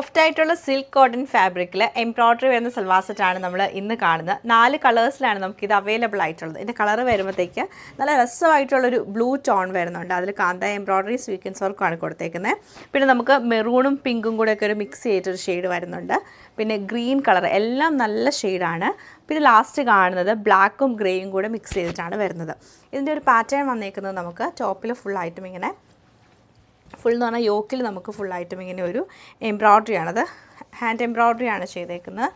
Soft ആയിട്ടുള്ള silk cotton ഫാബ്രിക്കിൽ embroidery വരുന്ന സൽവാർ സെറ്റാണ് നമ്മൾ ഇന്ന് കാണുന്നത്. 4 കളേഴ്സിലാണ് നമുക്കിത് അവൈലബിൾ ആയിട്ടുള്ളത്. ഇതിൻ്റെ കളർ വരുമ്പോഴത്തേക്ക് നല്ല രസമായിട്ടുള്ളൊരു ബ്ലൂ ടോൺ വരുന്നുണ്ട്. അതിൽ കാന്ത എംബ്രോയ്ഡറി സ്വീക്വൻസ് വർക്കാണ് കൊടുത്തേക്കുന്നത്. പിന്നെ നമുക്ക് മെറൂണും പിങ്കും കൂടെയൊക്കെ ഒരു മിക്സ് ചെയ്തിട്ടൊരു ഷെയ്ഡ് വരുന്നുണ്ട്. പിന്നെ ഗ്രീൻ കളർ എല്ലാം നല്ല ഷെയ്ഡാണ്. പിന്നെ ലാസ്റ്റ് കാണുന്നത് ബ്ലാക്കും ഗ്രേയും കൂടെ മിക്സ് ചെയ്തിട്ടാണ് വരുന്നത്. ഇതിൻ്റെ ഒരു പാറ്റേൺ വന്നേക്കുന്നത് നമുക്ക് ടോപ്പിൽ ഫുള്ളായിട്ടും ഇങ്ങനെ ഫുൾ എന്ന് പറഞ്ഞാൽ യോക്കിൽ നമുക്ക് ഫുള്ളായിട്ടും ഇങ്ങനെ ഒരു എംബ്രോയ്ഡറി ആണത്. ഹാൻഡ് എംബ്രോയ്ഡറി ആണ് ചെയ്തേക്കുന്നത്.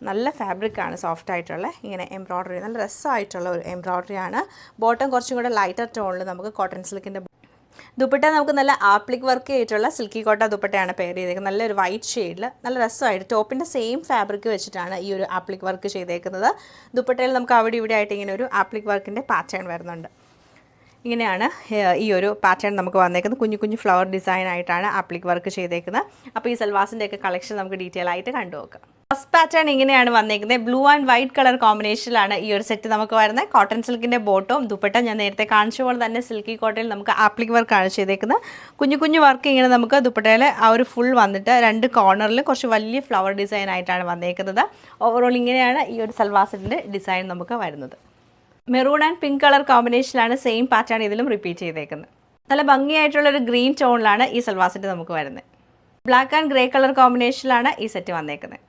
നല്ല ഫാബ്രിക്കാണ്, സോഫ്റ്റ് ആയിട്ടുള്ള ഇങ്ങനെ എംബ്രോയ്ഡറി, നല്ല രസമായിട്ടുള്ള ഒരു എംബ്രോയ്ഡറി ആണ്. ബോട്ടം കുറച്ചും കൂടെ ലൈറ്റർ ടോണിൽ നമുക്ക് കോട്ടൺ സിൽക്കിൻ്റെ ദുപ്പട്ട നമുക്ക് നല്ല ആപ്ലിക് വർക്ക് ചെയ്തിട്ടുള്ള സിൽക്കി കോട്ട ദുപ്പട്ടയാണ് പെയർ ചെയ്തേക്കുന്നത്. നല്ലൊരു വൈറ്റ് ഷെയ്ഡിൽ നല്ല രസമായിട്ട് ടോപ്പിൻ്റെ സെയിം ഫാബ്രിക് വെച്ചിട്ടാണ് ഈ ഒരു ആപ്ലിക് വർക്ക് ചെയ്തേക്കുന്നത്. ദുപ്പട്ടയിൽ നമുക്ക് അവിടെ ഇവിടെ ആയിട്ട് ഇങ്ങനെ ഒരു ആപ്ലിക് വർക്കിൻ്റെ പാറ്റേൺ വരുന്നുണ്ട്. ഇങ്ങനെയാണ് ഈ ഒരു പാറ്റേൺ നമുക്ക് വന്നേക്കുന്നത്. കുഞ്ഞു കുഞ്ഞു ഫ്ലവർ ഡിസൈൻ ആയിട്ടാണ് ആപ്ലിക് വർക്ക് ചെയ്തേക്കുന്നത്. അപ്പോൾ ഈ സൽവാസിൻ്റെയൊക്കെ കളക്ഷൻ നമുക്ക് ഡീറ്റെയിൽ ആയിട്ട് കണ്ടു നോക്കാം. ഫസ്റ്റ് പാറ്റേൺ ഇങ്ങനെയാണ് വന്നേക്കുന്നത്. ബ്ലൂ ആൻഡ് വൈറ്റ് കളർ കോമ്പിനേഷനിലാണ് ഈ ഒരു സെറ്റ് നമുക്ക് വരുന്നത്. കോട്ടൺ സിൽക്കിൻ്റെ ബോട്ടവും ദുപ്പട്ട ഞാൻ നേരത്തെ കാണിച്ച പോലെ തന്നെ സിൽക്കി കോട്ടയിൽ നമുക്ക് ആപ്ലിക് വർക്കാണ് ചെയ്തേക്കുന്നത്. കുഞ്ഞു കുഞ്ഞു വർക്ക് ഇങ്ങനെ നമുക്ക് ദുപ്പട്ടയിൽ ആ ഒരു ഫുൾ വന്നിട്ട് 2 കോർണറിൽ കുറച്ച് വലിയ ഫ്ലവർ ഡിസൈൻ ആയിട്ടാണ് വന്നേക്കുന്നത്. ഓവറോൾ ഇങ്ങനെയാണ് ഈ ഒരു സൽവാസിൻ്റെ ഡിസൈൻ നമുക്ക് വരുന്നത്. മെറൂൺ ആൻഡ് പിങ്ക് കളർ കോമ്പിനേഷനിലാണ് സെയിം പാറ്റേൺ ഇതിലും റിപ്പീറ്റ് ചെയ്തേക്കുന്നത്. നല്ല ഭംഗിയായിട്ടുള്ളൊരു ഗ്രീൻ ടോണിലാണ് ഈ സൽവാർ സെറ്റ് നമുക്ക് വരുന്നത്. ബ്ലാക്ക് ആൻഡ് ഗ്രേ കളർ കോമ്പിനേഷനിലാണ് ഈ സെറ്റ് വന്നേക്കുന്നത്.